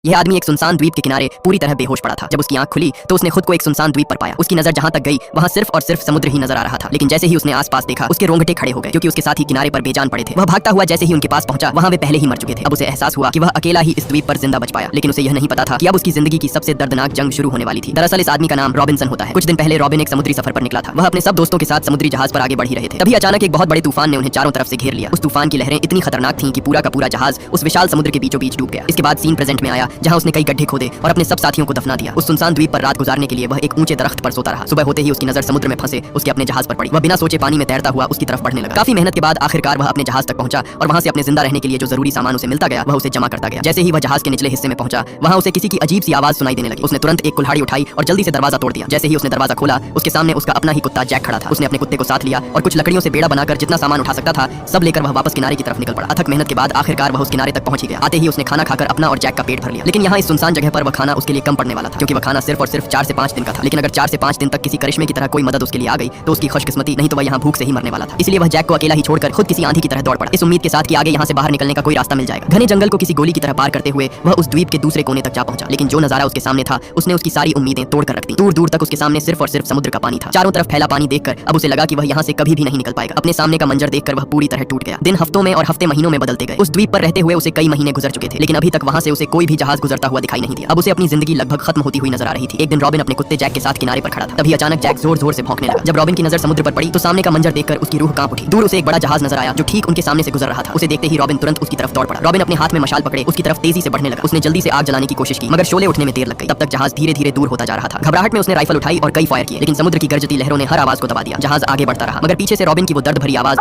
यह आदमी एक सुनसान द्वीप के किनारे पूरी तरह बेहोश पड़ा था। जब उसकी आंख खुली तो उसने खुद को एक सुनसान द्वीप पर पाया। उसकी नजर जहां तक गई वहां सिर्फ और सिर्फ समुद्र ही नजर आ रहा था। लेकिन जैसे ही उसने आसपास देखा उसके रोंगटे खड़े हो गए, क्योंकि उसके साथी किनारे पर बेजान पड़े थे। वह भागता हुआ जैसे ही उनके पास पहुंचा वहां वे पहले ही मर चुके थे। अब उसे एहसास हुआ कि वह अकेला ही इस द्वीप पर जिंदा बच पाया। लेकिन उसे यह नहीं पता था कि अब उसकी जिंदगी की सबसे दर्दनाक जंग शुरू होने वाली थी। दरअसल इस आदमी का नाम रॉबिन्सन होता है। कुछ दिन पहले रॉबिन एक समुद्री सफर पर निकला था। वह अपने सब दोस्तों के साथ समुद्री जहाज पर आगे बढ़ ही रहे थे। तभी अचानक एक बहुत बड़े तूफान ने उन्हें चारों तरफ से घेर लिया। उस तूफान की लहरें इतनी खतरनाक थीं कि पूरा का पूरा जहाज उस विशाल समुद्र के बीचों बीच डूब गया। इसके बाद सीन प्रेजेंट में आया, जहां उसने कई गड्ढे खोदे और अपने सब साथियों को दफना दिया। उस सुनसान द्वीप पर रात गुजारने के लिए वह एक ऊंचे दरख्त पर सोता रहा। सुबह होते ही उसकी नजर समुद्र में फंसे उसके अपने जहाज पर पड़ी। वह बिना सोचे पानी में तैरता हुआ उसकी तरफ बढ़ने लगा। काफी मेहनत के बाद आखिरकार वह अपने जहाज तक पहुंचा और वहां से अपने जिंदा रहने के लिए जो जरूरी सामान उसे मिलता गया वह उसे जमा करता गया। जैसे ही वह जहाज के निचले हिस्से में पहुंचा वहां उसे किसी की अजीब सी आवाज सुनाई देने लगी। उसने तुरंत एक कुल्हाड़ी उठाई और जल्दी से दरवाजा तोड़ दिया। जैसे ही उसने दरवाजा खोला उसके सामने उसका अपना ही कुत्ता जैक खड़ा था। उसने अपने कुत्ते को साथ लिया और कुछ लकड़ियों से बेड़ा बनाकर जितना सामान उठा सकता था सब लेकर वह वापस किनारे की तरफ निकल पड़ा। अथक मेहनत के बाद आखिरकार वह उस किनारे तक पहुंच ही गया। आते ही उसने खाना खाकर अपना और जैक का पेट भर लिया। लेकिन यहाँ इस सुनसान जगह पर वह खाना उसके लिए कम पड़ने वाला था, क्योंकि वह खाना सिर्फ और सिर्फ 4 से 5 दिन का था। लेकिन अगर 4 से 5 दिन तक किसी करिश्मे की तरह कोई मदद उसके लिए आ गई तो उसकी खुशकिस्मती, नहीं तो वह यहाँ भूख से ही मरने वाला था। इसलिए वह जैक को अकेला ही छोड़कर खुद किसी आंधी की तरह दौड़ पड़ा, इस उम्मीद के साथ कि आगे यहाँ से बाहर निकलने का कोई रास्ता मिल जाएगा। घने जंगल को किसी गोली की तरह पार करते हुए वह उस द्वीप के दूसरे कोने तक जा पहुंचा। लेकिन जो नजारा उसके सामने था उसने उसकी सारी उम्मीदें तोड़ कर रख दी। दूर दूर तक उसके सामने सिर्फ और सिर्फ समुद्र का पानी था। चारों तरफ फैला पानी देखकर अब उसे लगा कि वह यहाँ से कभी भी नहीं निकल पाएगा। अपने सामने का मंजर देखकर वह पूरी तरह टूट गया। दिन हफ्तों में और हफ्ते महीनों में बदलते गए। उस द्वीप पर रहते हुए उसे कई महीने गुजर चुके थे, लेकिन अभी तक वहां से उसे कोई भी जहाज गुजरता हुआ दिखाई नहीं दिया। अब उसे अपनी जिंदगी लगभग खत्म होती हुई नजर आ रही थी। एक दिन रॉबिन अपने कुत्ते जैक के साथ किनारे पर खड़ा था। तभी अचानक जैक जोर जोर से भौंकने लगा। जब रॉबिन की नजर समुद्र पर पड़ी तो सामने का मंजर देखकर उसकी रूह कांप उठी। दूर उसे एक बड़ा जहाज नजर आया जो ठीक उनके सामने से गुजर रहा था। उसे देखते ही रॉबिन तुरंत उसकी तरफ दौड़ पड़ा। रॉबिन अपने हाथ में मशाल पकड़े उसकी तरफ तेजी से बढ़ने लगा। उसने जल्दी से आग जलाने की कोशिश की, मगर शोले उठने में देर लग गई। तब तक जहाज धीरे धीरे दूर होता जा रहा था। घबराहट में उसने राइफल उठाई और कई फायर किए, लेकिन समुद्र की गरजती लहरों ने हर आवाज को दबा दिया। जहाज आगे बढ़ता रहा, मगर पीछे से रॉबिन की वो दर्द भरी आवाज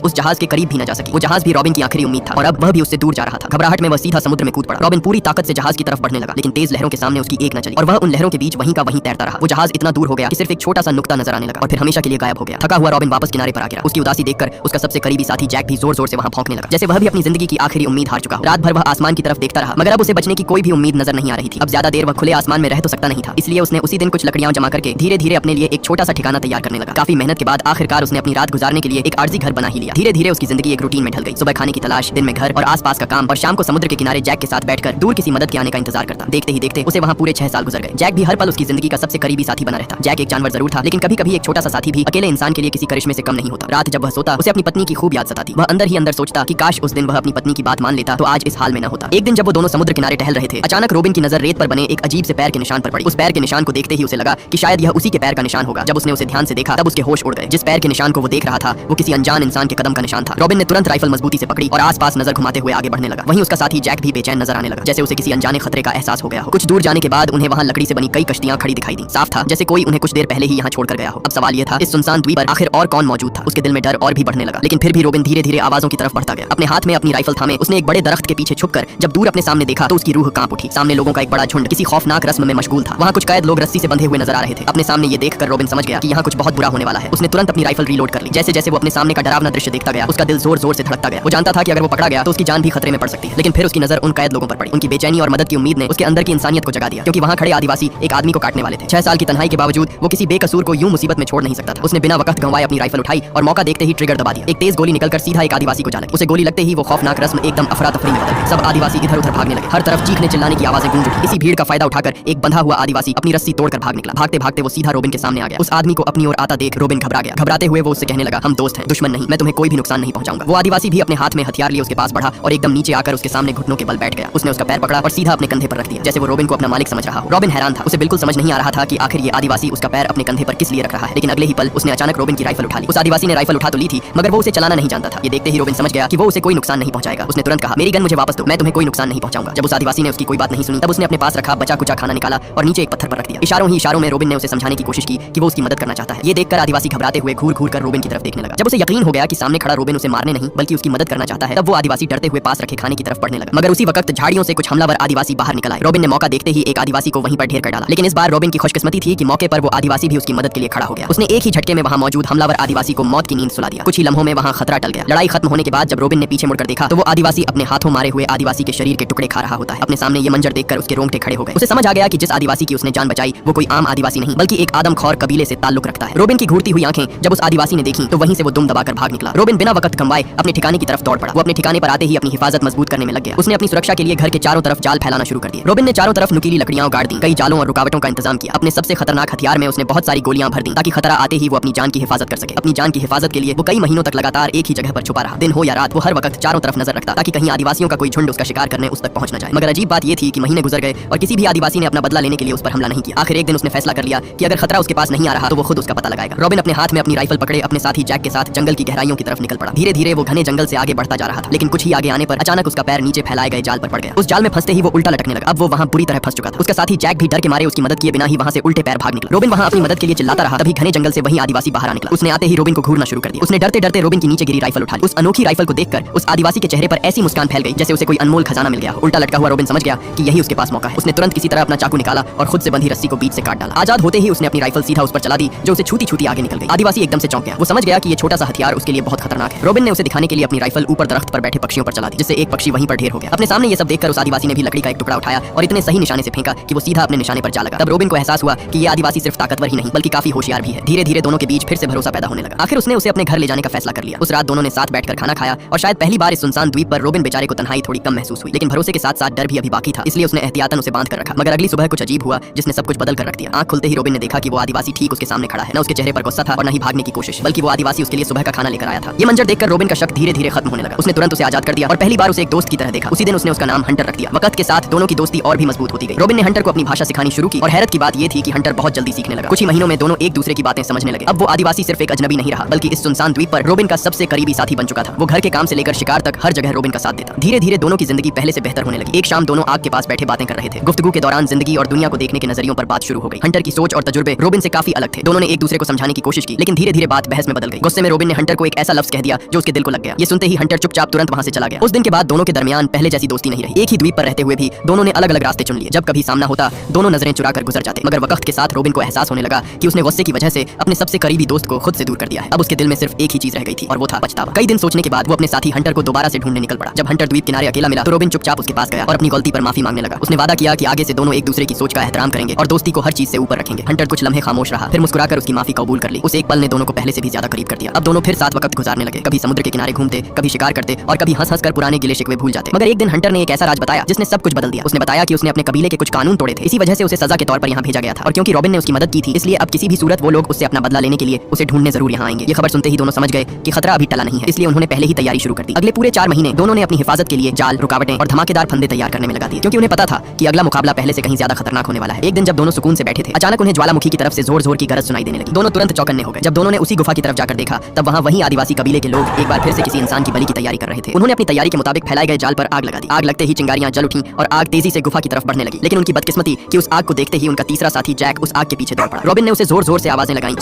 उस जहाज के करीब भी न जा सकी। वो जहाज भी रॉबिन की आखिरी उम्मीद था और अब वह भी उससे दूर जा रहा था। घबराहट में वह सीधा समुद्र में कूद पड़ा। रॉबिन पूरी ताकत से जहाज की तरफ बढ़ने लगा, लेकिन तेज लहरों के सामने उसकी एक न चली और वह उन लहरों के बीच वहीं का वहीं तैरता रहा। वो जहाज इतना दूर हो गया कि सिर्फ एक छोटा सा नुक्ता नजर आने लगा और फिर हमेशा के लिए गायब हो गया। थका हुआ रॉबिन वापस किनारे पर आ गिरा। उसकी उदासी देखकर उसका सबसे करीबी साथी जैक भी जोर जोर से वहां भौंकने लगा, जैसे वह भी अपनी जिंदगी की आखिरी उम्मीद हार चुका हो। रात भर वह आसमान की तरफ देखता रहा, मगर अब उसे बचने की कोई भी उम्मीद नजर नहीं आ रही थी। अब ज्यादा देर वह खुले आसमान में रह तो सकता नहीं था, इसलिए उसने उसी दिन कुछ लकड़ियां जमा करके धीरे धीरे अपने लिए एक छोटा सा ठिकाना तैयार करने लगा। काफी मेहनत के बाद आखिरकार उसने अपनी रात गुजारने के लिए एक आरजी घर बना ही लिया। धीरे धीरे उसकी जिंदगी एक रूटीन में ढल गई। सुबह खाने की तलाश, दिन में घर और आसपास का काम, और शाम को समुद्र के किनारे जैक के साथ बैठकर दूर किसी मदद के आने का इंतजार करता। देखते ही देखते उसे वहां पूरे 6 साल गुजर गए। जैक भी हर पल उसकी जिंदगी का सबसे करीबी साथी बना रहता। जैक एक जानवर जरूर था, लेकिन कभी कभी एक छोटा सा साथी भी अकेले इंसान के लिए किसी करिश्मे से कम नहीं होता। रात जब वह सोता उसे अपनी पत्नी की खूब याद सताती। वह अंदर ही अंदर सोचता कि काश उस दिन वह अपनी पत्नी की बात मान लेता तो आज इस हाल में न होता। एक दिन जब वो दोनों समुद्र किनारे टहल रहे थे, अचानक रोबिन की नजर रेत पर बने एक अजीब से पैर के निशान पर पड़ी। उस पैर के निशान को देखते ही उसे लगा कि शायद यह उसी के पैर का निशान होगा। जब उसने उसे ध्यान से देखा तब उसके होश उड़ गए। जिस पैर के निशान को वो देख रहा था वो किसी अनजान इंसान के कदम का निशान था। रॉबिन ने तुरंत राइफल मजबूती से पकड़ी और आसपास नजर घुमाते हुए आगे बढ़ने लगा। वहीं उसका साथी जैक भी बेचैन नजर आने लगा, जैसे उसे किसी अनजाने खतरे का एहसास हो गया हो। कुछ दूर जाने के बाद उन्हें वहां लकड़ी से बनी कई कश्तियां खड़ी दिखाई दी। साफ था जैसे कोई उन्हें कुछ देर पहले ही यहाँ छोड़कर गया हो। अब सवाल यह था, इस सुनसान द्वीप पर आखिर और कौन मौजूद था? उसके दिल में डर और भी बढ़ने लगा, लेकिन फिर भी रोबिन धीरे धीरे आवाजों की तरफ बढ़ता गया। अपने हाथ में अपनी राइफल थामे उसने एक बड़े दरख्त के पीछे छुपकर जब दूर अपने सामने देखा तो उसकी रूह कांप उठी। सामने लोगों का एक बड़ा झुंड किसी खौफनाक रस्म में मशगूल था। वहाँ कुछ कैद लोग रस्सी से बंधे हुए नजर आ रहे थे। अपने सामने ये देखकर रोबिन समझ गया कि यहाँ कुछ बहुत बुरा होने वाला है। उसने तुरंत अपनी राइफल रीलोड कर ली। जैसे जैसे वो अपने सामने का डरावना दृश्य देखता गया उसका दिल जोर जोर से धड़कता गया। वो जानता था कि अगर वो पकड़ा गया तो उसकी जान भी खतरे में पड़ सकती है। लेकिन फिर उसकी नजर उन कैद लोगों पर पड़ी। उनकी बेचैनी और मदद की उम्मीद ने उसके अंदर की इंसानियत को जगा दिया, क्योंकि वहाँ खड़े आदिवासी एक आदमी को काटने वाले थे। 6 साल की तन्हाई के बावजूद वो किसी बेकसूर को यूं मुसीबत में छोड़ नहीं सकता था। उसने बिना वक्त गंवाए अपनी राइफल उठाई और मौका देखते ही ट्रिगर दबा दिया। एक तेज गोली निकलकर सीधा एक आदिवासी को जा लगी। उसे गोली लगते ही वो खौफनाक रस्म एकदम अफरा तफरी में बदल गई। सब आदिवासी इधर उधर भागने लगे। हर तरफ चीखने चिल्लाने की आवाजें गूंज उठी। इसी भीड़ का फायदा उठाकर एक बंधा हुआ आदिवासी अपनी रस्सी तोड़कर भाग निकला। भागते भागते वो सीधा रोबिन के सामने आ गया। उस आदमी को अपनी ओर आता देख रोबिन घबरा गया। घबराते हुए वो उससे कहने लगा, हम दोस्त हैं, दुश्मन नहीं, मैं तुम्हें कोई भी नुकसान नहीं पहुंचाऊंगा। वो आदिवासी भी अपने हाथ में हथियार लिए उसके पास बढ़ा और एकदम नीचे आकर उसके सामने घुटनों के बल बैठ गया। उसने उसका पैर पकड़ा और सीधा अपने कंधे पर रख दिया, जैसे वो रोबिन को अपना मालिक समझ रहा हो। रोबिन हैरान था। उसे बिल्कुल समझ नहीं आ रहा था कि आखिर ये आदिवासी उसका पैर अपने कंधे पर किस लिए रख रहा है। लेकिन अगले ही पल उसने अचानक रोबिन की राइफल उठा ली। उस आदिवासी ने राइफल उठा तो ली थी, मगर वो उसे चलाना नहीं जानता था। ये देखते ही रोबिन समझ गया कि वो उसे कोई नुकसान नहीं पहुंचाएगा। उसने तुरंत कहा, मेरी गन मुझे वापस दो, मैं तुम्हें कोई नुकसान नहीं पहुंचाऊंगा। जब उस आदिवासी ने उसकी कोई बात नहीं सुनी तब उसने अपने पास रखा बचा कुचा खाना निकाला और नीचे एक पत्थर पर रख दिया। इशारों ही इशारों में रोबिन ने उसे समझाने की कोशिश की कि वो उसकी मदद करना चाहता है। ये देखकर आदिवासी घबराते हुए घूर घूर कर रोबिन की तरफ देखने लगा। जब उसे यकीन हो गया कि सामने खड़ा रोबिन उसे मारने नहीं बल्कि उसकी मदद करना चाहता है, तब वो आदिवासी डरते हुए पास रखे खाने की तरफ बढ़ने लगा। मगर उसी वक्त झाड़ियों से कुछ हमलावर आदिवासी बाहर निकल आए। रोबिन ने मौका देखते ही एक आदिवासी को वहीं पर ढेर कर डाला। लेकिन इस बार रोबिन की खुशकिस्मती थी कि मौके पर वो आदिवासी भी उसकी मदद के लिए खड़ा हो गया। उसने एक ही झटके में वहां मौजूद हमलावर आदिवासी को मौत की नींद सुला दिया। कुछ ही लम्हों में वहां खतरा टल गया। लड़ाई खत्म होने के बाद जब रोबिन ने पीछे मुड़कर देखा तो वो आदिवासी अपने हाथों मारे हुए आदिवासी के शरीर के टुकड़े खा रहा होता है। अपने सामने ये मंजर देखकर उसके रोंगटे खड़े हो गए। उसे समझ आ गया कि जिस आदिवासी की उसने जान बचाई वो कोई आम आदिवासी नहीं बल्कि एक आदमखोर कबीले से ताल्लुक रखता है। रोबिन की घूरती हुई आंखें जब उस आदिवासी ने देखी तो वहीं से वो दुम दबाकर भाग निकला। रॉबिन बिना वक्त गंवाए अपने ठिकाने की तरफ दौड़ पड़ा। वो अपने ठिकाने पर आते ही अपनी हिफाजत मजबूत करने में लग गया। उसने अपनी सुरक्षा के लिए घर के चारों तरफ जाल फैलाना शुरू कर दिए। रॉबिन ने चारों तरफ नुकीली लकड़ियां गाड़ दी, कई जालों और रुकावटों का इंतजाम किया। अपने सबसे खतरनाक हथियार में उसने बहुत सारी गोलियां भर दी ताकि खतरा आते ही वो अपनी जान की हिफाजत कर सके। अपनी जान की हिफाजत के लिए वो कई महीनों तक लगातार एक ही जगह पर छुपा रहा। दिन हो या रात वो हर वक्त चारों तरफ नजर रखता ताकि कहीं आदिवासियों का कोई झुंड उसका शिकार करने उस तक पहुंच न जाए। मगर अजीब बात यह थी कि महीने गुजर गए और किसी भी आदिवासी ने अपना बदला लेने के लिए उस पर हमला नहीं किया। आखिर एक दिन उसने फैसला कर लिया कि अगर खतरा उसके पास नहीं आ रहा तो वो खुद उसका पता लगाएगा। रॉबिन अपने हाथ में अपनी राइफल पकड़े अपने साथी जैक के साथ जंगल की गहराइयों की तरफ निकल पड़ा। धीरे धीरे वो घने जंगल से आगे बढ़ता जा रहा था, लेकिन कुछ ही आगे आने पर अचानक उसका पैर नीचे फैलाए गए जाल पर पड़ गया। उस जाल में फंसते ही वो उल्टा लटकने लगा। अब वो वहां बुरी तरह फंस चुका था। उसका साथी जैक भी डर के मारे उसकी मदद किए बिना ही वहां से उल्टे पैर भाग निकला। रॉबिन वहां अपनी मदद के लिए चिल्लाता रहा, तभी घने जंगल से वही आदिवासी बाहर आ निकला। उसने आते ही रॉबिन को घूरना शुरू कर दिया। उसने डरते डरते रॉबिन की नीचे गिरी राइफल उठा ली। उस अनोखी राइफल को देखकर उस आदिवासी के चेहरे पर ऐसी मुस्कान फैल गई जैसे उसे कोई अनमोल खजाना मिल गया। उल्टा लटका हुआ रॉबिन समझ गया कि यही उसके पास मौका है। उसने तुरंत किसी तरह अपना चाकू निकाला और खुद से बंधी रस्सी को बीच से काट डाला। आजाद होते ही उसने अपनी राइफल सीधा उस पर चला दी जो उसे छूती छूती आगे निकल गई। आदिवासी एकदम से चौंक गया। वो समझ गया कि ये छोटा सा हथियार उसके लिए बहुत खतरनाक है। रॉबिन ने उसे दिखाने के लिए अपनी राइफल ऊपर दरख्त पर बैठे पक्षियों पर चला दी, जिससे एक पक्षी वहीं पर ढेर हो गया। अपने सामने ये सब देखकर उस आदिवासी ने भी लकड़ी का एक टुकड़ा उठाया और इतने सही निशाने से फेंका कि वो सीधा अपने निशाने पर जा लगा। तब रॉबिन को एहसास हुआ कि ये आदिवासी सिर्फ ताकतवर ही नहीं बल्कि काफी होशियार भी है। धीरे धीरे दोनों के बीच फिर से भरोसा पैदा होने लगा। आखिर उसने उसे अपने घर ले जाने का फैसला कर लिया। उस रात दोनों ने साथ बैठकर खाना खाया और शायद पहली बार इस सुनसान द्वीप पर रॉबिन बेचारे को तन्हाई थोड़ी कम महसूस हुई, लेकिन भरोसे के साथ साथ डर भी अभी बाकी था, इसलिए उसने एहतियातन उसे बांध कर रखा। मगर अगली सुबह कुछ अजीब हुआ जिसने सब कुछ बदल कर रख दिया। आंख खुलते ही रॉबिन ने देखा कि वो आदिवासी ठीक उसके सामने खड़ा है। न उसके चेहरे पर गुस्सा था और न ही भागने की कोशिश, बल्कि वो आदिवासी उसके लिए सुबह का खाना लेकर आया था। ये मंजर देखकर रॉबिन का शक धीरे धीरे खत्म होने लगा। उसने तुरंत उसे आजाद कर दिया और पहली बार उसे एक दोस्त की तरह देखा। उसी दिन उसने उसका नाम हंटर रख दिया। वक्त के साथ दोनों की दोस्ती और भी मजबूत होती गई। रॉबिन ने हंटर को अपनी भाषा सिखानी शुरू की और हैरत की बात यह थी कि हंटर बहुत जल्दी सीखने लगा। कुछ ही महीनों में दोनों एक दूसरे की बातें समझने लगे। अब वो आदिवासी सिर्फ एक अजनबी नहीं रहा बल्कि इस सुनसान द्वीप पर रॉबिन का सबसे करीबी साथी बन चुका था। वो घर के काम से लेकर शिकार तक हर जगह रॉबिन का साथ देता। धीरे धीरे दोनों की जिंदगी पहले से बेहतर होने लगी। एक शाम दोनों आग के पास बैठे बातें कर रहे थे। गुफ्तगू के दौरान जिंदगी और दुनिया को देखने के नजरियों पर बात शुरू हो गई। हंटर की सोच और तजुर्बे रॉबिन से काफी अलग थे। दोनों ने एक दूसरे को समझाने की कोशिश की, लेकिन धीरे धीरे बात बहस में बदल गई। गुस्से में रॉबिन ने हंटर को एक ऐसा लफ्ज कह दिया जो उसके दिल को लग गया। ये सुनते ही हंटर चुपचाप तुरंत वहां से चला गया। उस दिन के बाद दोनों के दरमियान पहले जैसी दोस्ती नहीं रही। एक ही द्वीप पर रहते हुए भी दोनों ने अलग अलग रास्ते चुन लिए। जब कभी सामना होता दोनों नजरें चुराकर गुजर जाते। मगर वक्त के साथ रॉबिन को एहसास होने लगा कि उसने गुस्से की वजह से अपने सबसे करीबी दोस्त को खुद से दूर कर दिया है। अब उसके दिल में सिर्फ एक ही चीज रह गई थी और वो था पछतावा। कई दिन सोचने के बाद वो अपने साथी हंटर को दोबारा से ढूंढने निकल पड़ा। जब हंटर द्वीप किनारे अकेला मिला तो रॉबिन चुपचाप उसके पास गया और अपनी गलती पर माफी मांगने लगा। उसने वादा किया कि आगे से दोनों एक दूसरे की सोच का एहतराम करेंगे और दोस्ती को हर चीज से ऊपर रखेंगे। हंटर कुछ लम्हे खामोश रहा, फिर मुस्कुराकर उसकी माफी कबूल कर ली। उस एक पल ने दोनों को पहले से भी ज्यादा करीब कर दिया। अब दोनों फिर साथ वक्त गुजारने लगे। कभी समुद्र के किनारे घूमते, कभी शिकार करते और कभी हंस हंस कर पुराने गिले शिकवे भूल जाते। मगर एक दिन हंटर ने एक ऐसा राज बताया जिसने सब कुछ बदल दिया। उसने बताया कि उसने अपने कबीले के कुछ कानून तोड़े थे, इसी वजह से उसे सजा के तौर पर यहाँ भेजा गया था। और क्योंकि रॉबिन ने उसकी मदद की थी इसलिए अब किसी भी सूरत वो लोग उससे अपना बदला लेने के लिए उसे ढूंढने जरूर यहाँ आएंगे। ये खबर सुनते ही दोनों समझ गए कि खतरा अभी टला नहीं है, इसलिए उन्होंने पहले ही तैयारी शुरू कर दी। अगले पूरे 4 महीने दोनों ने अपनी हिफाजत के लिए जाल, रुकावटें और धमाकेदार फंदे तैयार करने में लगा दिए, क्योंकि उन्हें पता था कि अगला मुकाबला पहले से कहीं ज्यादा खतरनाक होने वाला है। एक दिन जब दोनों सुकून से बैठे थे, अचानक उन्हें ज्वालामुखी की तरफ से जोर जोर की गरज सुनाई देने लगी। दोनों तुरंत चौकन्ने हो गए। जब दोनों ने उसी गुफा की तरफ जाकर देखा तब वहाँ वही आदिवासी कबीले के लोग एक बार फिर से किसी इंसान की बलि की तैयारी कर रहे थे। उन्होंने अपनी तैयारी के मुताबिक फैलाए गए जाल पर आग लगा दी। आग लगते ही चिंगारियां जल उठी और आग तेजी से गुफा की तरफ बढ़ने लगी। लेकिन उनकी बदकिस्मती कि उस आग को देखते ही उनका तीसरा साथी जैक उस आग के पीछे दौड़ पड़ा। रॉबिन ने उसे जोर जोर से आवाजें लगाई,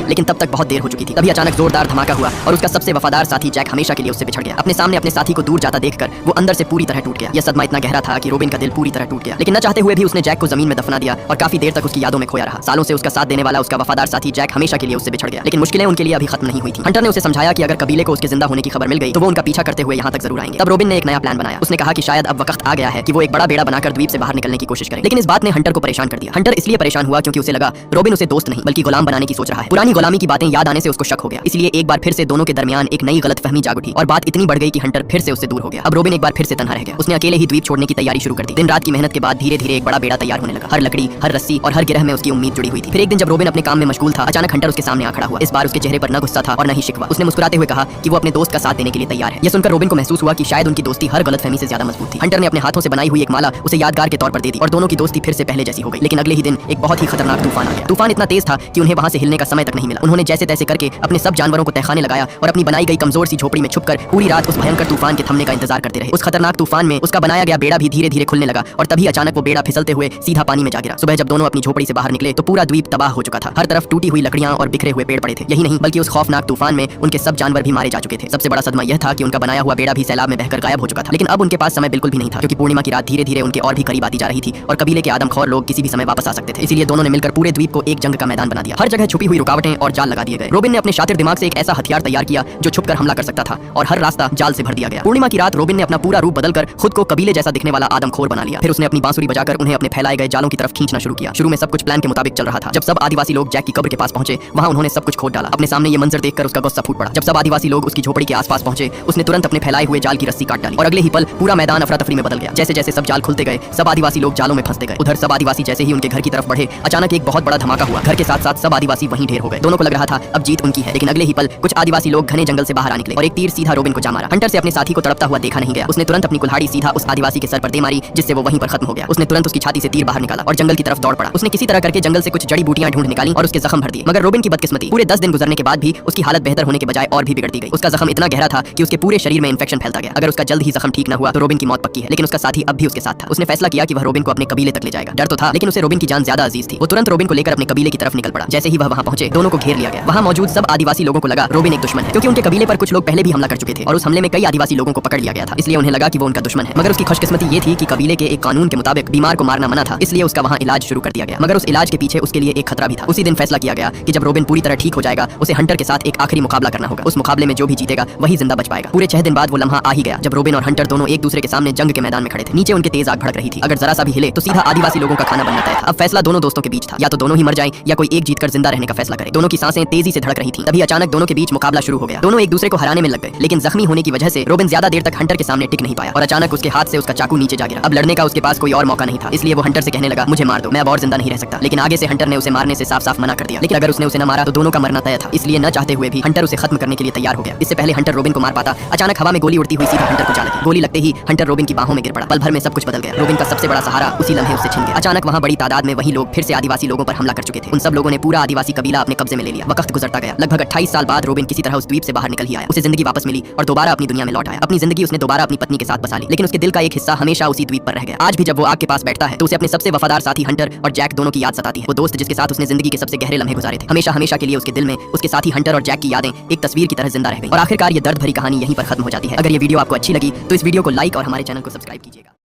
लेकिन तब तक बहुत देर हो चुकी थी। तभी अचानक जोरदार धमाका हुआ और उसका सबसे वफादार साथी जैक हमेशा के लिए उससे बिछड़ गया। अपने सामने अपने साथी को दूर जाता देखकर वो अंदर से पूरी तरह टूट गया। यह सदमा इतना गहरा था कि रॉबिन का दिल पूरी तरह टूट गया, लेकिन न चाहते हुए भी उसने जैक को जमीन में दफना दिया और काफी देर तक उसकी यादों में खोया रहा। सालों से उसका साथ देने वाला उसका वफादार साथी जैक हमेशा के लिए उससे बिछड़ गया, लेकिन मुश्किलें उनके लिए अभी खत्म नहीं हुई थी। हंटर ने उसे समझाया कि अगर कबीले को उसके जिंदा होने की खबर मिल गई तो वो उनका पीछा करते हुए यहाँ तक जरूर आएंगे। तब रॉबिन ने एक नया प्लान बनाया। उसने कहा कि शायद अब वक्त आ गया है कि वो एक बड़ा बेड़ा बनाकर द्वीप से बाहर निकलने की कोशिश करे। लेकिन इस बात ने हंटर को परेशान कर दिया। हंटर इसलिए परेशान हुआ क्योंकि उसे लगा रॉबिन उसे दोस्त नहीं बल्कि गुलाम बनाने की सोच रहा है। पुरानी गुलामी की बातें याद आने से उसको शक हो गया, इसलिए एक बार फिर से दोनों के दरमियान एक नई गलतफहमी जाग उठी और बात इतनी बढ़ गई कि हंटर फिर से उससे दूर हो गया। अब रॉबिन एक बार फिर से तन्हा रह गया। उसने अकेले ही द्वीप छोड़ने की तैयारी शुरू कर दी। दिन रात की मेहनत के बाद धीरे धीरे एक बड़ा बेड़ा तैयार होने लगा। हर लकड़ी, हर रस्सी और हर गिरह में उसकी उम्मीद जुड़ी हुई थी। फिर एक दिन जब रॉबिन अपने काम में मशगूल था, अचानक हंटर उसके सामने आ खड़ा हुआ। इस बार उसके चेहरे पर न गुस्सा था और न ही शिकवा। उसने मुस्कुराते हुए कहा कि वो अपने दोस्त का साथ देने के लिए तैयार है। यह सुनकर रॉबिन को महसूस हुआ कि शायद उनकी दोस्ती हर गलतफहमी से ज्यादा मजबूत थी। हंटर ने अपने हाथों से बनाई हुई एक माला उसे यादगार के तौर पर दे दी और दोनों की दोस्ती फिर से पहले जैसी हो गई। लेकिन अगले ही दिन एक बहुत ही खतरनाक तूफान आ गया। तूफान इतना तेज था कि उन्हें वहां से हिलने का समय तक नहीं मिला। उन्होंने जैसे तैसे करके अपने सब जानवरों को तहखाने लगाया और अपनी बनाई गई कमजोर सी झोपड़ी में छुपकर पूरी रात उस भयंकर तूफान के थमने का इंतजार करते रहे। उस खतरनाक तूफान में उसका बनाया गया बेड़ा भी धीरे धीरे खुलने लगा और तभी अचानक वो बेड़ा फिसलते हुए सीधा पानी में जा गिरा। सुबह जब दोनों अपनी झोपड़ी से बाहर निकले तो पूरा द्वीप तबाह हो चुका था। हर तरफ टूटी हुई लकड़ियां और बिखरे हुए पेड़ पड़े थे। यही नहीं बल्कि उस खौफनाक तूफान में उनके सब जानवर भी मारे जा चुके थे। सबसे बड़ा सदमा यह था कि उनका बनाया हुआ बेड़ा भी सैलाब में बहकर गायब हो चुका था। लेकिन अब उनके पास समय बिल्कुल भी नहीं था, क्योंकि पूर्णिमा की रात धीरे धीरे उनके और भी करीब आती जा रही थी और कबीले के आदमखोर लोग किसी भी समय वापस आ सकते थे। इसलिए दोनों ने मिलकर पूरे द्वीप को एक जंग का मैदान बना दिया। हर जगह छुपी हुई रुकावटें और जाल लगा दिए गए। रॉबिन ने अपने शातिर दिमाग से एक ऐसा हथियार तैयार किया जो छुपकर हमला कर सकता था और हर रास्ता जाल से भर दिया गया। पूर्णिमा की रात रॉबिन ने अपना पूरा रूप बदलकर खुद को कबीले जैसा दिखने वाला आदमखोर बना लिया। फिर उसने अपनी बांसुरी बजाकर उन्हें अपने फैलाए गए जालों की तरफ खींचना शुरू किया। शुरू में सब कुछ प्लान के मुताबिक चल रहा था। जब सब आदिवासी लोग जैक की कब्र के पास पहुंचे, वहां उन्होंने सब कुछ खोद डाला। अपने सामने ये मंजर देखकर उसका गुस्सा फूट पड़ा। जब सब आदिवासी लोग उसकी झोपड़ी के आसपास पहुंचे, उसने तुरंत अपने फैलाए हुए जाल की रस्सी काट डाली और अगले ही पल पूरा मैदान अफरा तफरी में बदल गया। जैसे जैसे सब जाल खुलते गए, सब आदिवासी लोग जालों में फंसते गए। उधर सब आदिवासी जैसे ही उनके घर की तरफ बढ़े, अचानक एक बहुत बड़ा धमाका हुआ। घर के साथ साथ सब आदिवासी वहीं ढेर हो गए। दोनों को लग रहा था अब जीत उनकी है, लेकिन अगले ही पल कुछ आदिवासी लोग घने जंगल से बाहर आ निकले और एक तीर सीधा रोबिन को जा मारा। हंटर से अपने साथी को तड़पता हुआ देखा नहीं गया। उसने तुरंत अपनी कुल्हाड़ी सीधा उस आदिवासी के सर पर दे मारी, जिससे वो वहीं पर खत्म हो गया। उसने तुरंत उसकी छाती से तीर बाहर निकाला और जंगल की तरफ दौड़ पड़ा। उसने किसी तरह करके जंगल से कुछ जड़ी बूटियां ढूंढ निकाली और उसके जख्म भर दिए। मगर रोबिन की बदकिस्मती, पूरे 10 दिन गुजरने के बाद भी उसकी हालत बेहतर होने के बजाय और भी बिगड़ती गई। उसका जख्म इतना गहरा था कि उसके पूरे शरीर में इंफेक्शन फैलता गया। अगर उसका जल्द ही जख्म ठीक न हुआ तो रोबिन की मौत पक्की है। लेकिन उसका साथी अब भी उसके साथ था। उसने फैसला किया कि वह रोबिन को अपने कबीले तक ले जाएगा। डर तो था, लेकिन उसे रोबिन की जान ज्यादा अजीज थी। वो तुरंत रोबिन को लेकर अपने कबीले की तरफ निकल पड़ा। जैसे ही वह वहां पहुंचे, दोनों को घेर लिया गया। वहां मौजूद सब आदिवासी लोगों को लगा रोबिन एक दुश्मन है, क्योंकि उनके कबीले पर कुछ लोग पहले भी हमला कर चुके थे और उस हमले में कई आदिवासी लोगों को पकड़ लिया गया था। इसलिए उन्हें लगा कि वो उनका दुश्मन है। मगर उसकी खुशकिस्मती ये थी कि कबीले के एक कानून के मुताबिक बीमार को मारना मना था, इसलिए उसका वहां इलाज शुरू कर दिया गया। मगर उस इलाज के पीछे उसके लिए एक खतरा भी था। उसी दिन फैसला किया गया कि जब रोबिन पूरी तरह ठीक हो जाएगा, उसे हंटर के साथ एक आखिरी मुकाबला करना होगा। उस मुकाबले में जो भी जीतेगा वही जिंदा बच पाएगा। पूरे 6 दिन बाद वो लम्हा आ ही गया जब रोबिन और हंटर दोनों एक दूसरे के सामने जंग के मैदान में खड़े थे। नीचे उनके तेज आग भड़क रही थी। अगर जरा सा भी हिले तो सीधा आदिवासी लोगों का खाना बनना तय था। अब फैसला दोनों दोस्तों के बीच था, या तो दोनों ही मर जाएं या कोई एक जीतकर जिंदा रहने का फैसला करे। दोनों की सांसें तेजी से धड़क रही थी। तभी अचानक दोनों के बीच मुकाबला शुरू हो गया। दोनों एक दूसरे को हराने में लग गए, लेकिन जख्मी होने की वजह से रोबिन ज्यादा देर तक हंटर के सामने टिक नहीं पाया और अचानक उसके हाथ से उसका चाकू नीचे जा गिरा। अब लड़ने का उसके पास कोई और मौका नहीं था, इसलिए वो हंटर से कहने लगा, मुझे मार दो, मैं अब और जिंदा नहीं रह सकता। लेकिन आगे से हंटर ने उसे मारने से साफ साफ मना कर दिया। लेकिन अगर उसने उसे न मारा तो दोनों का मरना तय था, इसलिए न चाहते हुए भी हंटर उसे खत्म करने के लिए तैयार हो गया। इससे पहले हंटर रोबिन को मार पाता, अचानक हवा में गोली उड़ती हुई सीधा हंटर को जा लगी। गोली लगते ही हंटर रोबिन की बाहों में गिर पड़ा। पल भर में सब कुछ बदल गया। रोबिन का सबसे बड़ा सहारा उसी लम्हे उससे छिन गया। अचानक वहां बड़ी तादाद में वही लोग फिर से आदिवासी लोगों पर हमला कर चुके थे। उन सब लोगों ने पूरा आदिवासी कबीला अपने कब्जे में ले लिया। वक्त गुजरता गया। लगभग 28 साल बाद रोबिन किसी तरह उस द्वीप से बाहर निकल ही आया। उसे जिंदगी वापस मिली और दोबारा अपनी दुनिया में लौट आया। अपनी जिंदगी उसने दोबारा अपनी पत्नी के साथ बसा ली, लेकिन उसके दिल का एक हिस्सा हमेशा उसी द्वीप पर रह गया। आज भी जब वो आग के पास बैठता है तो उसे अपने सबसे वफादार साथी हंटर और जैक दोनों की याद सताती है। वो दोस्त जिसके साथ उसने जिंदगी के सबसे गहरे लम्हे गुजारे थे, हमेशा हमेशा के लिए उसके दिल में उसके साथी हंटर और जैक की यादें एक तस्वीर की तरह जिंदा रह गई। और आखिरकार ये दर्द भरी कहानी यहीं पर खत्म हो जाती है। अगर ये वीडियो आपको अच्छी लगी तो इस वीडियो को लाइक और हमारे चैनल को सब्सक्राइब कीजिएगा।